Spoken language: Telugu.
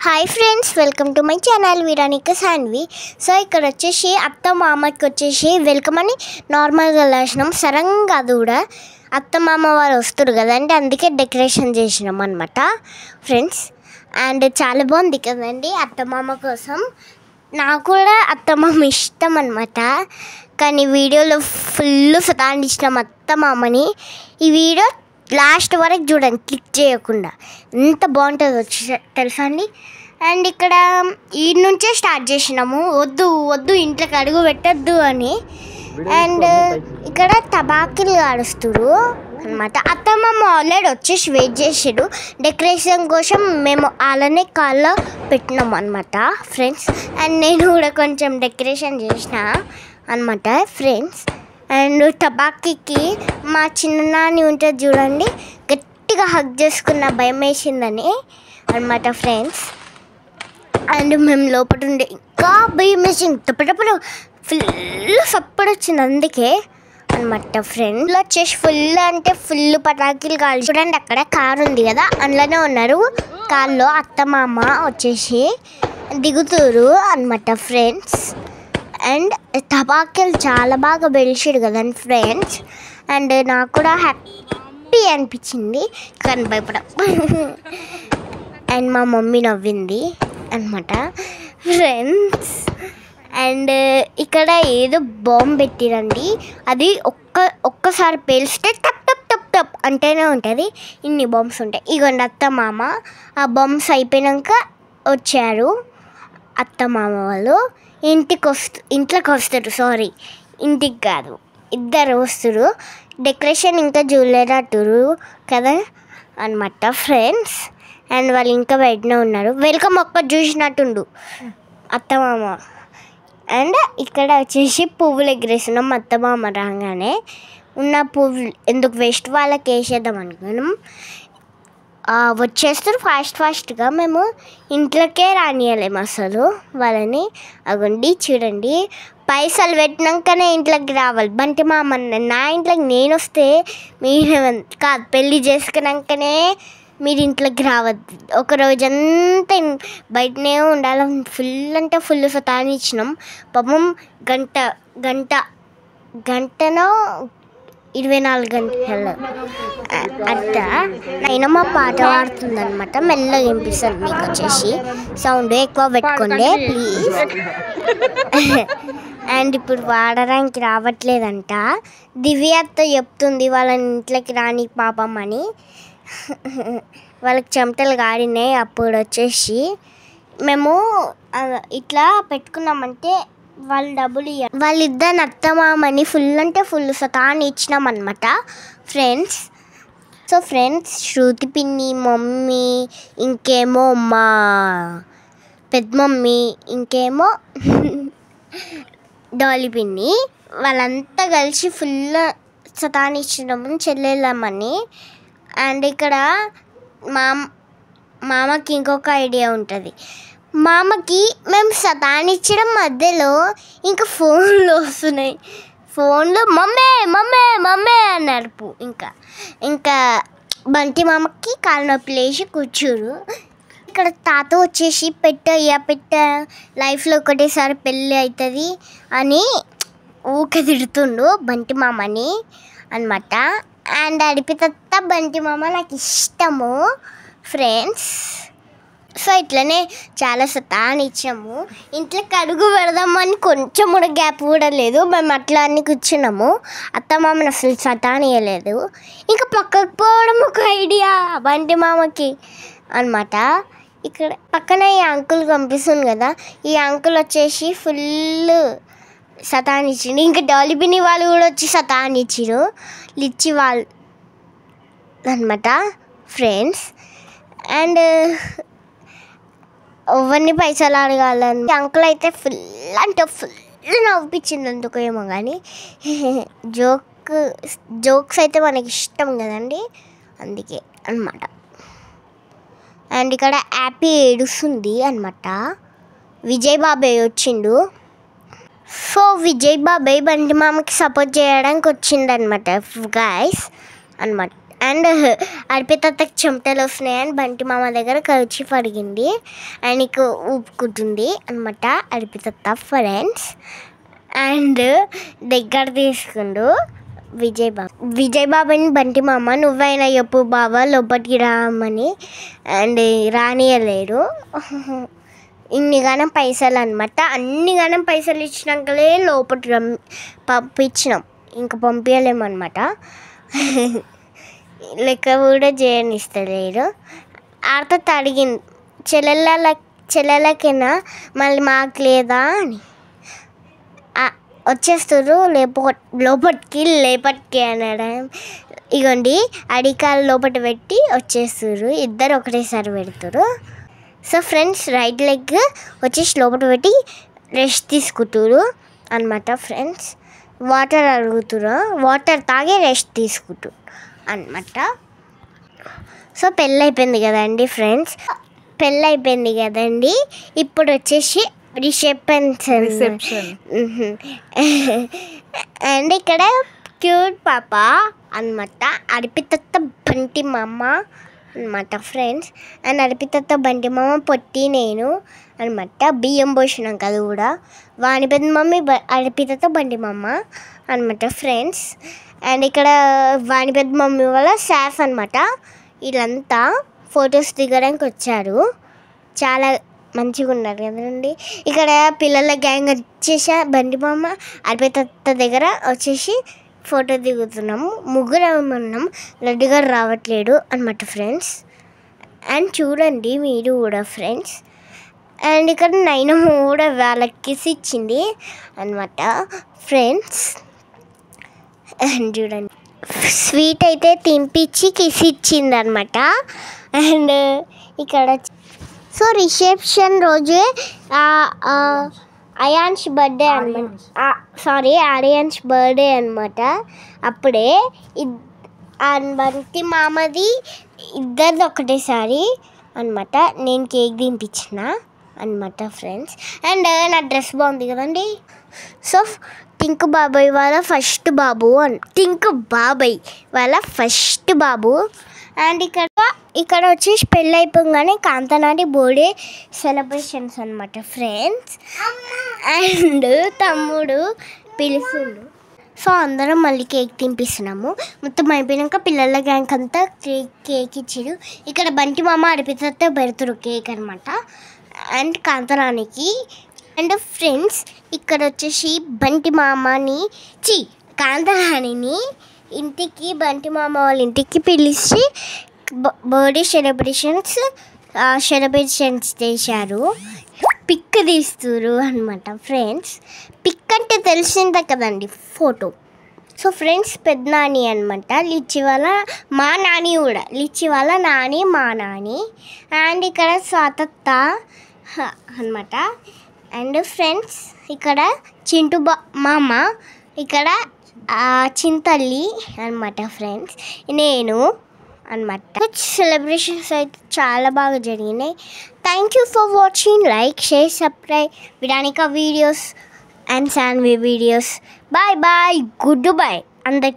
Hi friends, welcome to my channel Veeranika Saanvi. So ఇక్కడ వచ్చేసి అత్త మామకి వచ్చేసి వెల్కమ్ అని నార్మల్గా రాసినాం. సరంగా అది కూడా అత్త మామ వాళ్ళు వస్తారు కదండి, అందుకే డెకరేషన్ చేసినాం అనమాట ఫ్రెండ్స్. అండ్ చాలా బాగుంది కదండి అత్త మామ కోసం. నాకు కూడా అత్త మామ ఇష్టం అనమాట, కానీ వీడియోలో ఫుల్ సతాయించినాం అత్త మామని. ఈ వీడియో లాస్ట్ వరకు చూడండి, క్లిక్ చేయకుండా. ఎంత బాగుంటుందో తెలుసా అండి. అండ్ ఇక్కడ ఈ నుంచే స్టార్ట్ చేసినాము, వద్దు వద్దు ఇంట్లోకి అడుగు పెట్టద్దు అని. అండ్ ఇక్కడ టబాకీలు కాడుస్తారు అనమాట. అత్తమ్మ ఆల్రెడీ వచ్చేసి వెయిట్ చేసాడు డెకరేషన్ కోసం. మేము అలానే కాల్లో పెట్టినాం అనమాట ఫ్రెండ్స్. అండ్ నేను కూడా కొంచెం డెకరేషన్ చేసిన అనమాట ఫ్రెండ్స్. అండ్ టబాకీకి మా చిన్ననాన్ని ఉంటుంది చూడండి, గట్టిగా హగ్ చేసుకున్న, భయం వేసిందని అనమాట ఫ్రెండ్స్. అండ్ మేము లోపల ఉండే ఇంకా భయం వేసింది, టపటప్పుడు ఫుల్ సప్పుడు వచ్చింది అందుకే అనమాట ఫ్రెండ్స్. వచ్చేసి ఫుల్ అంటే ఫుల్ పటాకీలు కాదు చూడండి. అక్కడ కారు ఉంది కదా, అందులోనే ఉన్నారు. కార్లో అత్త మామ వచ్చేసి దిగుతారు అనమాట ఫ్రెండ్స్. అండ్ టబాకీలు చాలా బాగా బెలిచాడు కదండి ఫ్రెండ్స్. అండ్ నాకు కూడా హ్యాపీ అనిపించింది, కానీ భయపడ. అండ్ మా మమ్మీ నవ్వింది అనమాట ఫ్రెండ్స్. అండ్ ఇక్కడ ఏదో బాంబు పెట్టిరండి, అది ఒక్కసారి పేలిస్తే టప్ టప్ టప్ టప్ అంటేనే ఉంటుంది. ఇన్ని బాంబ్స్ ఉంటాయి. ఇగోండి అత్త మామ. ఆ బాంబ్స్ అయిపోయాక వచ్చారు అత్త మామ వాళ్ళు. ఇంట్లోకి వస్తారు, సారీ ఇంటికి కాదు, ఇద్దరు వస్తారు. డెకరేషన్ ఇంకా చూడలేనట్టురు కదా అనమాట ఫ్రెండ్స్. అండ్ వాళ్ళు ఇంకా బయటనే ఉన్నారు. వెల్కమ్ ఒక్కటి చూసినట్టుండు అత్తమామ. అండ్ ఇక్కడ వచ్చేసి పువ్వులు ఎగరేస్తున్నాం. అత్తమామ రాగానే ఉన్న పువ్వులు ఎందుకు వేస్ట్, వాళ్ళకి వేసేద్దాం అనుకున్నాం. వచ్చేస్తారు ఫాస్ట్గా. మేము ఇంట్లోకే రానియలేము అసలు వాళ్ళని. అగండి చూడండి, పైసలు పెట్టినాకనే ఇంట్లోకి రావాలి. బంటి మామ నా ఇంట్లోకి నేను వస్తే మీరు కాదు, పెళ్ళి చేసుకున్నాకనే మీరు ఇంట్లోకి రావద్దు. ఒక రోజంతా బయటనే ఉండాలి. ఫుల్ అంటే ఫుల్ సతాయించినాం పాపం. గంటనో 24 గంటలు అట్ట. అయినా మా పాట పాడుతుంది అనమాట, మెల్లగా వినిపిస్తుంది మీకు. వచ్చేసి సౌండ్ ఎక్కువ పెట్టుకోండి ప్లీజ్. అండ్ ఇప్పుడు వాడడానికి రావట్లేదంట. దివ్యత్త చెప్తుంది వాళ్ళని ఇంట్లోకి రాని పాపం అని. వాళ్ళకి చెమటలు గాడినాయి. అప్పుడు వచ్చేసి మేము ఇట్లా పెట్టుకున్నామంటే వాళ్ళు డబ్బులు ఇవ్వాలి. వాళ్ళిద్దరు అత్తమామని ఫుల్ అంటే ఫుల్ సతాన్ని ఇచ్చినాం అనమాట ఫ్రెండ్స్. సో ఫ్రెండ్స్, శృతి పిన్ని, మమ్మీ, ఇంకేమో మా పెద్ద మమ్మీ, ఇంకేమో డాలీ పిన్ని, వాళ్ళంతా కలిసి ఫుల్ సతాన్ని ఇచ్చినాము చెల్లెళ్ళమని. అండ్ ఇక్కడ మామకి ఇంకొక ఐడియా ఉంటుంది. మామకి మేము సతానిచ్చడం మధ్యలో ఇంకా ఫోన్లు వస్తున్నాయి. ఫోన్లో మమ్మే మమ్మే మమ్మే అని అరుపు. ఇంకా బంటి మామకి కాలు నొప్పి లేచి కూర్చోరు. ఇక్కడ తాత వచ్చేసి పెట్ట లైఫ్లో ఒకటేసారి పెళ్ళి అవుతుంది అని ఊకే తిడుతుండు బంటి మామని అనమాట. అండ్ అడిపితత్త బంటి మామ నాకు ఇష్టము ఫ్రెండ్స్. సో ఇట్లనే చాలా సతాన్ని ఇచ్చాము. ఇంట్లోకి అడుగు పెడదామని కొంచెం కూడా గ్యాప్ కూడా లేదు. మేము అట్లా అన్ని కూర్చున్నాము. అత్తమామని అసలు సతాన్ని ఇవ్వలేదు. ఇంకా పక్కకు పోవడం ఒక ఐడియా బంటి మామకి అనమాట. ఇక్కడ పక్కన ఈ అంకుల్ కనిపిస్తుంది కదా, ఈ అంకుల్ వచ్చేసి ఫుల్ సతాన్ని ఇచ్చిండు. ఇంకా డాలిబిని వాళ్ళు కూడా వచ్చి సతాన్ని ఇచ్చిరు, లిచ్చి వాళ్ళు అనమాట ఫ్రెండ్స్. అండ్ ఎవరిని పైసలు అడగాలని అంకుల్ అయితే ఫుల్ అంటే ఫుల్ నవ్వుపించింది ఎందుకో ఏమో కానీ. జోక్స్ అయితే మనకి ఇష్టం కదండి, అందుకే అనమాట. అండ్ ఇక్కడ హ్యాపీ ఏడుస్తుంది అనమాట. విజయ్ బాబాయ్ వచ్చిండు. సో విజయ్ బాబాయ్ బంటి మామకి సపోర్ట్ చేయడానికి వచ్చిండనమాట గాయస్ అనమాట. అండ్ అర్పితకి చెమటలు వస్తున్నాయని బంటి మామ దగ్గర కర్చీఫ్ అడిగింది. ఆయనకు ఊపుకుంటుంది అనమాట అర్పిత ఫ్రెండ్స్. అండ్ దగ్గర తీసుకుండు విజయ్ బాబాని బంటి మామ నువ్వైనా చెప్పు బాబా లోపలికి రామని. అండ్ రానియలేడు. ఇన్నిగానం పైసలు అనమాట. అన్నిగానం పైసలు ఇచ్చినాకలే లోపలికి పంపించినాం, ఇంకా పంపించలేమన్నమాట. లెక్క కూడా చేయనిస్తలేడు. ఆర్త అడిగింది చెల్లెలకైనా మళ్ళీ మాకు లేదా అని. వచ్చేస్తారు లోపలికి అనడం. ఇగోండి అడికాలు లోపల పెట్టి వచ్చేస్తారు. ఇద్దరు ఒకటేసారి పెడతారు. సో ఫ్రెండ్స్ రైట్ లెగ్ వచ్చేసి లోపల పెట్టి రెస్ట్ తీసుకుంటారు అనమాట ఫ్రెండ్స్. వాటర్ అడుగుతారు, వాటర్ తాగి రెస్ట్ తీసుకుంటారు అనమాట. సో పెళ్ళి అయిపోయింది కదండి. ఇప్పుడు వచ్చేసి రిసెప్షన్. అండ్ ఇక్కడ క్యూట్ పాప అనమాట అర్పిత బంటి మామ అనమాట ఫ్రెండ్స్. అండ్ అర్పిత బంటి మామ పొట్టి నేను అనమాట. బియ్యం పోసినాం కదా కూడా వాని పెద్ద మమ్మీ అర్పిత బంటి మామ అనమాట ఫ్రెండ్స్. అండ్ ఇక్కడ వాని పెద్ద మమ్మీ వాళ్ళ స్టాఫ్ అనమాట. వీళ్ళంతా ఫొటోస్ దిగడానికి వచ్చారు. చాలా మంచిగా ఉన్నారు కదండి. ఇక్కడ పిల్లల గ్యాంగ్ వచ్చేసి బండి మామ అర్పిత దగ్గర వచ్చేసి ఫోటో దిగుతున్నాము. ముగ్గురం ఉన్నాం, లడ్డు గారు రావట్లేడు అనమాట ఫ్రెండ్స్. అండ్ చూడండి మీరు కూడా ఫ్రెండ్స్. అండ్ ఇక్కడ నైనమ్మ కూడా వాళ్ళకి కిస్ ఇచ్చింది అనమాట ఫ్రెండ్స్. అండ్ చూడండి స్వీట్ అయితే తినిపించి కిస్ ఇచ్చింది అనమాట. అండ్ ఇక్కడ సో రిసెప్షన్ రోజే ఆర్యాన్స్ బర్త్డే అనమాట. అప్పుడే బంటి మామది ఇద్దరిది ఒకటేసారి అనమాట. నేను కేక్ తినిపించిన అనమాట ఫ్రెండ్స్. అండ్ నా డ్రెస్ బాగుంది కదండి. సో టింకు బాబాయ్ వాళ్ళ ఫస్ట్ బాబు. అండ్ ఇక్కడ వచ్చేసి పెళ్ళి అయిపోగానే కాంతనాటి బర్త్డే సెలబ్రేషన్స్ అనమాట ఫ్రెండ్స్. అండ్ తమ్ముడు పిలుస్తుండు. సో అందరం మళ్ళీ కేక్ తినిపిస్తున్నాము. మొత్తం అయిపోయాక పిల్లల గ్యాంగ్ అంతా కేక్ ఇచ్చారు. ఇక్కడ బంటి మామ అర్పితతో పెడతారు కేక్ అనమాట. అండ్ కాంతనానికి. అండ్ ఫ్రెండ్స్ ఇక్కడ వచ్చేసి బంటి మామని కాంతనానిని ఇంటికి బంటి మామ వాళ్ళ ఇంటికి పిలిచి బర్త్డే సెలబ్రేషన్స్ చేశారు. పిక్ తీస్తారు అనమాట ఫ్రెండ్స్. పిక్ అంటే తెలిసిందే కదండి, ఫోటో. సో ఫ్రెండ్స్ పెద్ద నాని అనమాట. లిచ్చి వాళ్ళ మా నాని కూడా, లిచ్చి వాళ్ళ నాని మా నాని. అండ్ ఇక్కడ స్వాతత్త అనమాట. అండ్ ఫ్రెండ్స్ ఇక్కడ చింటూ మామ, ఇక్కడ చింతల్లి అనమాట ఫ్రెండ్స్, నేను అనమాట. సెలబ్రేషన్స్ అయితే చాలా బాగా జరిగినాయి. Thank you for watching. Like, share, subscribe Viranika videos and Shanvi videos. Bye bye, good bye అందరికి.